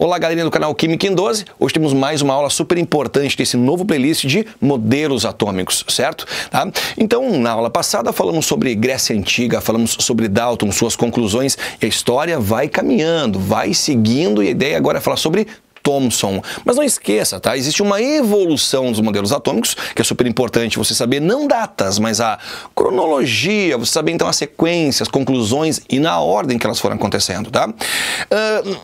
Olá, galerinha do canal Química em 12. Hoje temos mais uma aula super importante desse novo playlist de modelos atômicos, certo? Tá? Então, na aula passada falamos sobre Grécia Antiga, falamos sobre Dalton, suas conclusões, e a história vai caminhando, vai seguindo, e a ideia agora é falar sobre Thomson. Mas não esqueça, tá? Existe uma evolução dos modelos atômicos, que é super importante você saber, não datas, mas a cronologia, você saber então a sequência, as conclusões e na ordem que elas foram acontecendo, tá?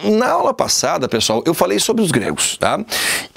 Na aula passada, pessoal, eu falei sobre os gregos, tá?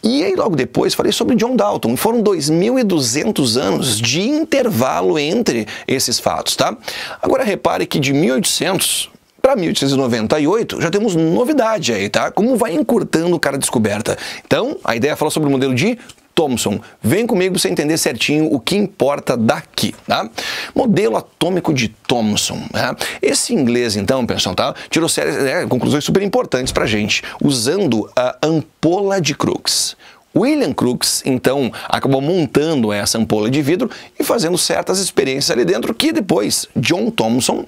E aí logo depois falei sobre John Dalton. Foram 2.200 anos de intervalo entre esses fatos, tá? Agora repare que de 1800 para 1898 já temos novidade aí, tá? Como vai encurtando cada descoberta. Então, a ideia é falar sobre o modelo de Thomson. Vem comigo para você entender certinho o que importa daqui, tá? Modelo atômico de Thomson. Né? Esse inglês, então, pessoal, tá? Tirou conclusões super importantes pra gente, usando a ampola de Crookes. William Crookes, então, acabou montando essa ampola de vidro e fazendo certas experiências ali dentro que depois John Thomson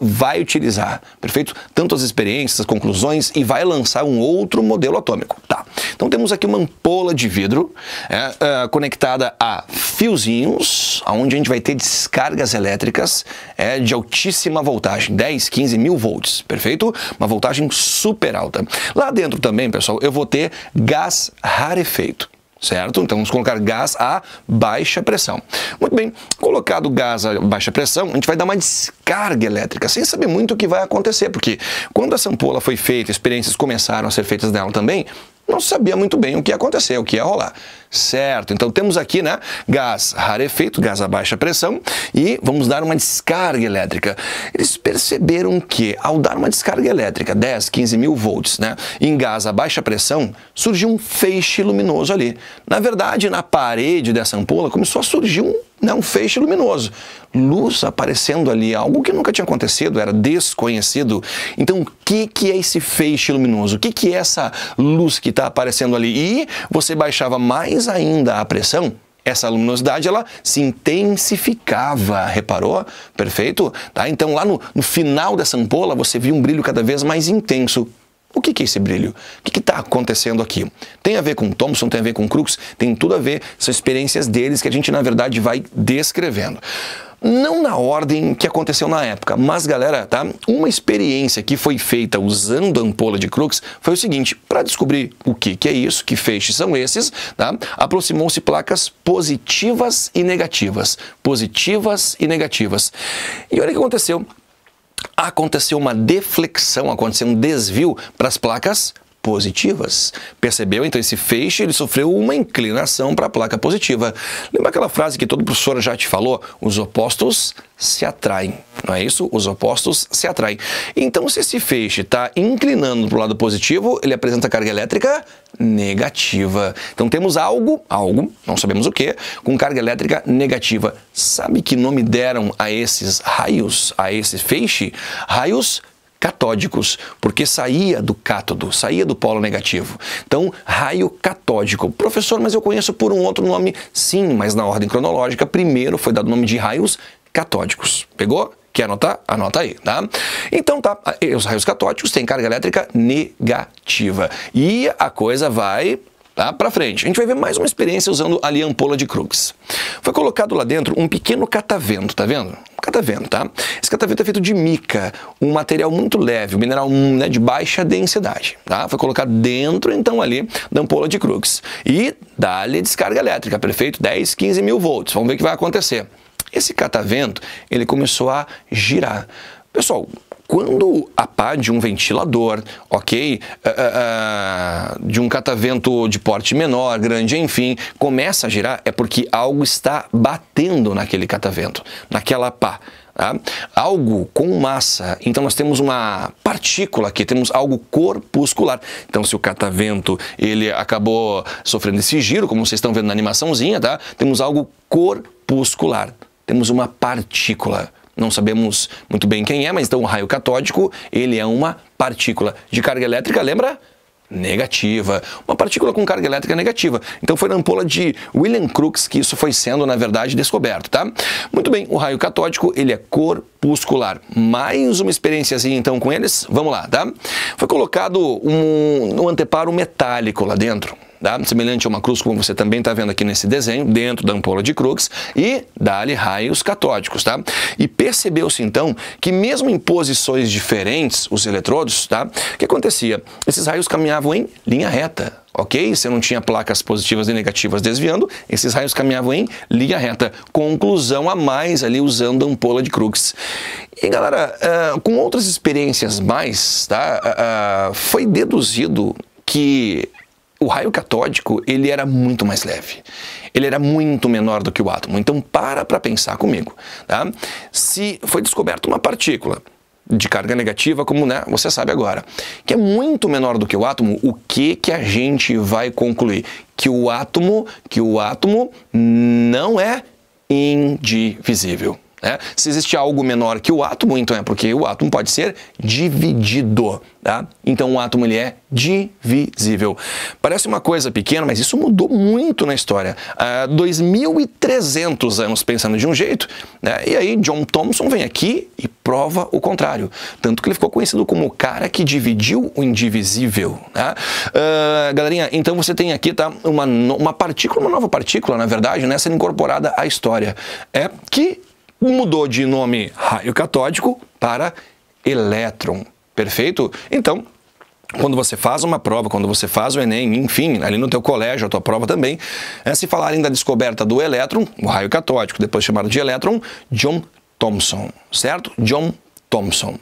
vai utilizar, perfeito? Tanto as experiências, as conclusões e vai lançar um outro modelo atômico, tá? Então temos aqui uma ampola de vidro conectada a fiozinhos, onde a gente vai ter descargas elétricas de altíssima voltagem, 10, 15 mil volts, perfeito? Uma voltagem super alta. Lá dentro também, pessoal, eu vou ter gás rarefeito. Certo? Então vamos colocar gás a baixa pressão. Muito bem, colocado gás a baixa pressão, a gente vai dar uma descarga elétrica, sem saber muito o que vai acontecer, porque quando essa ampola foi feita, experiências começaram a ser feitas nela também, não sabia muito bem o que ia acontecer, o que ia rolar. Certo, então temos aqui, né, gás rarefeito, gás a baixa pressão, e vamos dar uma descarga elétrica. Eles perceberam que, ao dar uma descarga elétrica, 10, 15 mil volts, né, em gás a baixa pressão, surgiu um feixe luminoso ali. Na verdade, na parede dessa ampola começou a surgir um feixe luminoso. Luz aparecendo ali, algo que nunca tinha acontecido, era desconhecido. Então, o que é esse feixe luminoso? O que é essa luz que está aparecendo ali? E você baixava mais ainda a pressão, essa luminosidade ela se intensificava, reparou? Perfeito? Tá? Então, lá no final dessa ampola, você viu um brilho cada vez mais intenso. O que é esse brilho? O que está acontecendo aqui? Tem a ver com Thomson, tem a ver com Crookes, tem tudo a ver, são experiências deles que a gente, na verdade, vai descrevendo. Não na ordem que aconteceu na época, mas, galera, tá? Uma experiência que foi feita usando a ampola de Crookes foi o seguinte: para descobrir o que é isso, que feixes são esses, tá? Aproximou-se placas positivas e negativas. Positivas e negativas. E olha o que aconteceu. Aconteceu uma deflexão, aconteceu um desvio para as placas positivas. Percebeu? Então esse feixe ele sofreu uma inclinação para a placa positiva. Lembra aquela frase que todo professor já te falou? Os opostos se atraem. Não é isso? Os opostos se atraem. Então se esse feixe está inclinando para o lado positivo, ele apresenta carga elétrica negativa. Então temos algo, não sabemos o que, com carga elétrica negativa. Sabe que nome deram a esses raios, a esse feixe? Raios catódicos, porque saía do cátodo, saía do polo negativo. Então, raio catódico. Professor, mas eu conheço por um outro nome. Sim, mas na ordem cronológica, primeiro foi dado o nome de raios catódicos. Pegou? Quer anotar? Anota aí, tá? Então tá, os raios catódicos têm carga elétrica negativa. E a coisa vai para frente. A gente vai ver mais uma experiência usando ali a ampola de Crookes. Foi colocado lá dentro um pequeno catavento, tá vendo? Catavento, tá? Esse catavento é feito de mica, um material muito leve, um mineral de baixa densidade, tá? Foi colocado dentro, então, ali da ampola de Crookes. E dá-lhe descarga elétrica, perfeito? 10, 15 mil volts. Vamos ver o que vai acontecer. Esse catavento, ele começou a girar. Pessoal, quando a pá de um ventilador, ok, de um catavento de porte menor, grande, enfim, começa a girar, é porque algo está batendo naquele catavento, naquela pá. Tá? Algo com massa, então nós temos uma partícula aqui, temos algo corpuscular. Então se o catavento ele acabou sofrendo esse giro, como vocês estão vendo na animaçãozinha, tá? Temos algo corpuscular, temos uma partícula. Não sabemos muito bem quem é, mas então o raio catódico, ele é uma partícula de carga elétrica, lembra? negativa, uma partícula com carga elétrica negativa. Então foi na ampola de William Crookes que isso foi sendo, na verdade, descoberto, tá? Muito bem, o raio catódico, ele é corpuscular. Mais uma experiênciazinha então com eles, vamos lá, tá? Foi colocado um anteparo metálico lá dentro, tá? Semelhante a uma cruz, como você também está vendo aqui nesse desenho, dentro da ampola de Crookes, e dá-lhe raios catódicos, tá? E percebeu-se então que mesmo em posições diferentes, os eletrodos, tá? O que acontecia? Esses raios caminhavam em linha reta, ok? Você não tinha placas positivas e negativas desviando, esses raios caminhavam em linha reta. Conclusão a mais ali usando a ampola de Crookes. E galera, com outras experiências mais, tá? Foi deduzido que o raio catódico, ele era muito mais leve. Ele era muito menor do que o átomo. Então, para pensar comigo, tá? Se foi descoberta uma partícula de carga negativa, como, né, você sabe agora, que é muito menor do que o átomo, o que a gente vai concluir? Que o átomo não é indivisível. Se existe algo menor que o átomo, então é porque o átomo pode ser dividido, tá? Então o átomo ele é divisível. Parece uma coisa pequena, mas isso mudou muito na história. 2.300 anos pensando de um jeito, né? E aí John Thomson vem aqui e prova o contrário. Tanto que ele ficou conhecido como o cara que dividiu o indivisível, né? Galerinha, então você tem aqui, tá, uma partícula, uma nova partícula, na verdade, né, sendo incorporada à história. Que mudou de nome raio catódico para elétron, perfeito? Então, quando você faz uma prova, quando você faz o Enem, enfim, ali no teu colégio, a tua prova também, se falarem da descoberta do elétron, o raio catódico, depois chamado de elétron, John Thomson, certo? John Thomson.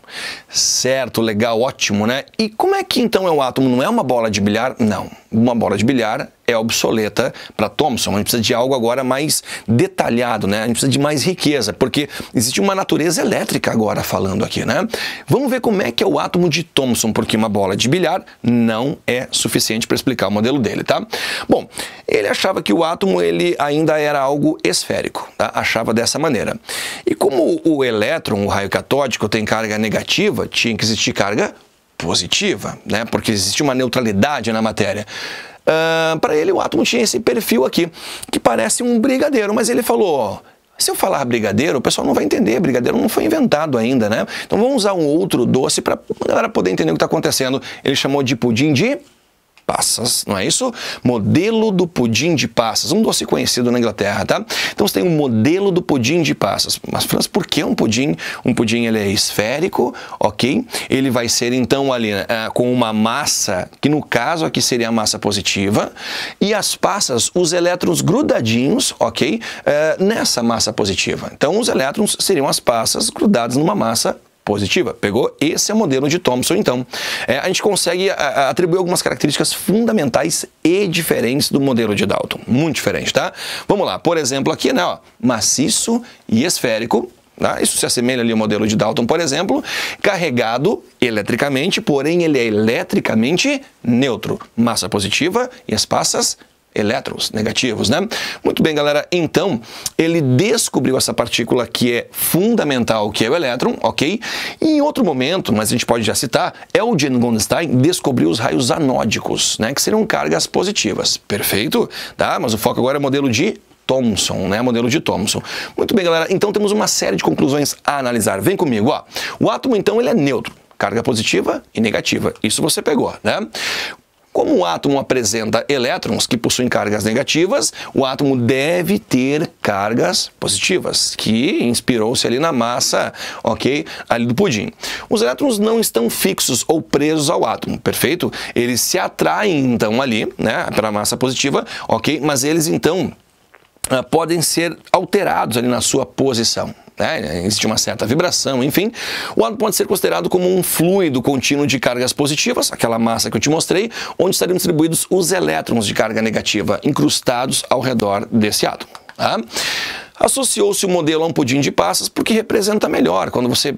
Certo, legal, ótimo, né? E como é que então é o átomo? Não é uma bola de bilhar? Não. Uma bola de bilhar é obsoleta para Thomson. A gente precisa de algo agora mais detalhado, né? A gente precisa de mais riqueza, porque existe uma natureza elétrica agora falando aqui, né? Vamos ver como é que é o átomo de Thomson, porque uma bola de bilhar não é suficiente para explicar o modelo dele, tá? Bom, ele achava que o átomo ele ainda era algo esférico, tá? Achava dessa maneira. E como o elétron, o raio catódico, tem carga negativa, tinha que existir carga positiva, né? Porque existe uma neutralidade na matéria. Para ele, o átomo tinha esse perfil aqui, que parece um brigadeiro, mas ele falou: se eu falar brigadeiro, o pessoal não vai entender, brigadeiro não foi inventado ainda, né? Então vamos usar um outro doce para a galera poder entender o que está acontecendo. Ele chamou de pudim de passas, não é isso? Modelo do pudim de passas, um doce conhecido na Inglaterra, tá? Então você tem um modelo do pudim de passas. Mas, Franz, por que um pudim? Um pudim ele é esférico, ok? Ele vai ser então ali com uma massa, que no caso aqui seria a massa positiva, e as passas, os elétrons grudadinhos, ok? Nessa massa positiva. Então os elétrons seriam as passas grudadas numa massa positiva. Pegou? Esse é o modelo de Thomson, então. A gente consegue atribuir algumas características fundamentais e diferentes do modelo de Dalton. Muito diferente, tá? Vamos lá. Por exemplo, aqui, né, ó, maciço e esférico. Tá? Isso se assemelha ali ao modelo de Dalton, por exemplo. Carregado eletricamente, porém ele é eletricamente neutro. Massa positiva e as passas elétrons negativos, né? Muito bem, galera. Então, ele descobriu essa partícula que é fundamental, que é o elétron, ok? E em outro momento, mas a gente pode já citar, Eugen Goldstein descobriu os raios anódicos, né? Que seriam cargas positivas. Perfeito? Tá? Mas o foco agora é o modelo de Thomson, né? Modelo de Thomson. Muito bem, galera. Então, temos uma série de conclusões a analisar. Vem comigo, ó. O átomo, então, ele é neutro. Carga positiva e negativa. Isso você pegou, né? Como o átomo apresenta elétrons que possuem cargas negativas, o átomo deve ter cargas positivas, que inspirou-se ali na massa, ok, ali do pudim. Os elétrons não estão fixos ou presos ao átomo, perfeito? Eles se atraem, então, ali, né, para a massa positiva, ok? Mas eles, então, podem ser alterados ali na sua posição. Existe uma certa vibração, enfim. O átomo pode ser considerado como um fluido contínuo de cargas positivas, aquela massa que eu te mostrei, onde estariam distribuídos os elétrons de carga negativa incrustados ao redor desse átomo. Tá? Associou-se o modelo a um pudim de passas porque representa melhor. Quando você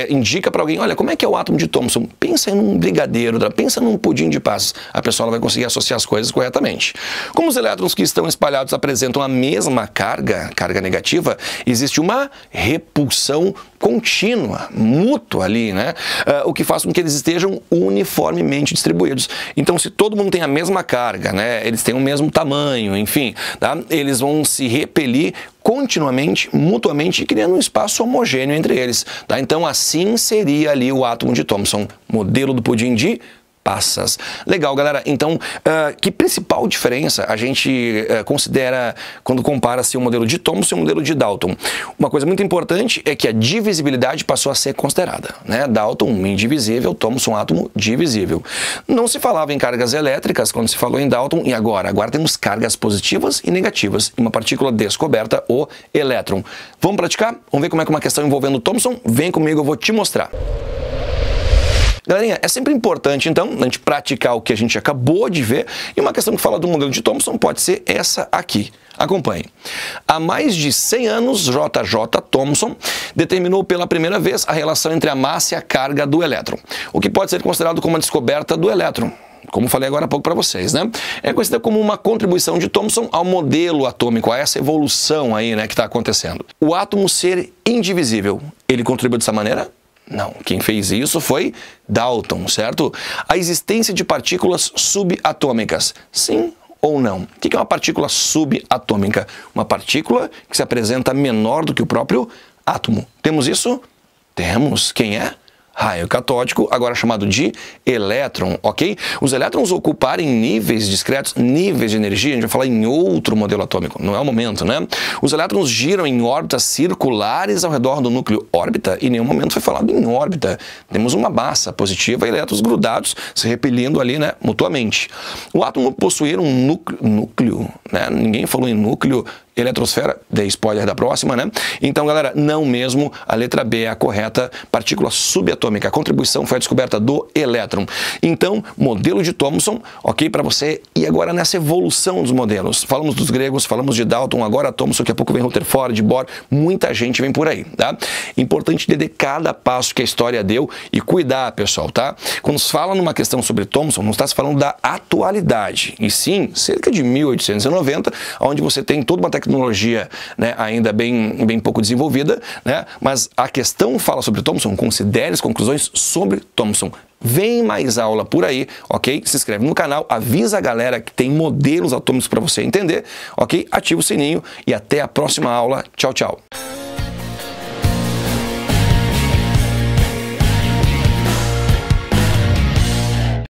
indica para alguém, olha, como é que é o átomo de Thomson? Pensa em um brigadeiro, pensa num pudim de passas. A pessoa vai conseguir associar as coisas corretamente. Como os elétrons que estão espalhados apresentam a mesma carga negativa, existe uma repulsão contínua, mútua ali, né? O que faz com que eles estejam uniformemente distribuídos. Então, se todo mundo tem a mesma carga, né? Eles têm o mesmo tamanho, enfim, tá? Eles vão se repelir continuamente, mutuamente, criando um espaço homogêneo entre eles, tá? Então, assim seria ali o átomo de Thomson, modelo do pudim de passas. Legal, galera. Então, que principal diferença a gente considera quando compara-se o modelo de Thomson e o modelo de Dalton? Uma coisa muito importante é que a divisibilidade passou a ser considerada, né? Dalton, indivisível, Thomson, átomo divisível. Não se falava em cargas elétricas quando se falou em Dalton, e agora temos cargas positivas e negativas e uma partícula descoberta, o elétron. Vamos praticar? Vamos ver como é que uma questão envolvendo Thomson? Vem comigo, eu vou te mostrar. Galerinha, é sempre importante, então, a gente praticar o que a gente acabou de ver, e uma questão que fala do modelo de Thomson pode ser essa aqui. Acompanhe. Há mais de 100 anos, J.J. Thomson determinou pela primeira vez a relação entre a massa e a carga do elétron, o que pode ser considerado como a descoberta do elétron. Como falei agora há pouco para vocês, né? É conhecida como uma contribuição de Thomson ao modelo atômico, a essa evolução aí, né, que está acontecendo. O átomo ser indivisível, ele contribuiu dessa maneira? Não, quem fez isso foi Dalton, certo? A existência de partículas subatômicas, sim ou não? O que é uma partícula subatômica? Uma partícula que se apresenta menor do que o próprio átomo. Temos isso? Temos. Quem é? Raio catódico, agora chamado de elétron, ok? Os elétrons ocuparem níveis discretos, níveis de energia, a gente vai falar em outro modelo atômico, não é o momento, né? Os elétrons giram em órbitas circulares ao redor do núcleo. Órbita, em nenhum momento foi falado em órbita. Temos uma massa positiva e elétrons grudados, se repelindo ali, né, mutuamente. O átomo possuir um núcleo, né? Ninguém falou em núcleo, eletrosfera, dei spoiler da próxima, né? Então, galera, não mesmo, a letra B é a correta, partícula subatômica, a contribuição foi a descoberta do elétron. Então, modelo de Thomson, ok, para você, e agora nessa evolução dos modelos. Falamos dos gregos, falamos de Dalton, agora Thomson, daqui a pouco vem Rutherford, Bohr, muita gente vem por aí, tá? Importante entender cada passo que a história deu e cuidar, pessoal, tá? Quando se fala numa questão sobre Thomson, não está se falando da atualidade, e sim, cerca de 1890, onde você tem toda uma tecnologia, né, ainda bem pouco desenvolvida, né, mas a questão fala sobre Thomson, considere as conclusões sobre Thomson. Vem mais aula por aí, ok? Se inscreve no canal, avisa a galera que tem modelos atômicos para você entender, ok? Ativa o sininho e até a próxima aula. Tchau, tchau.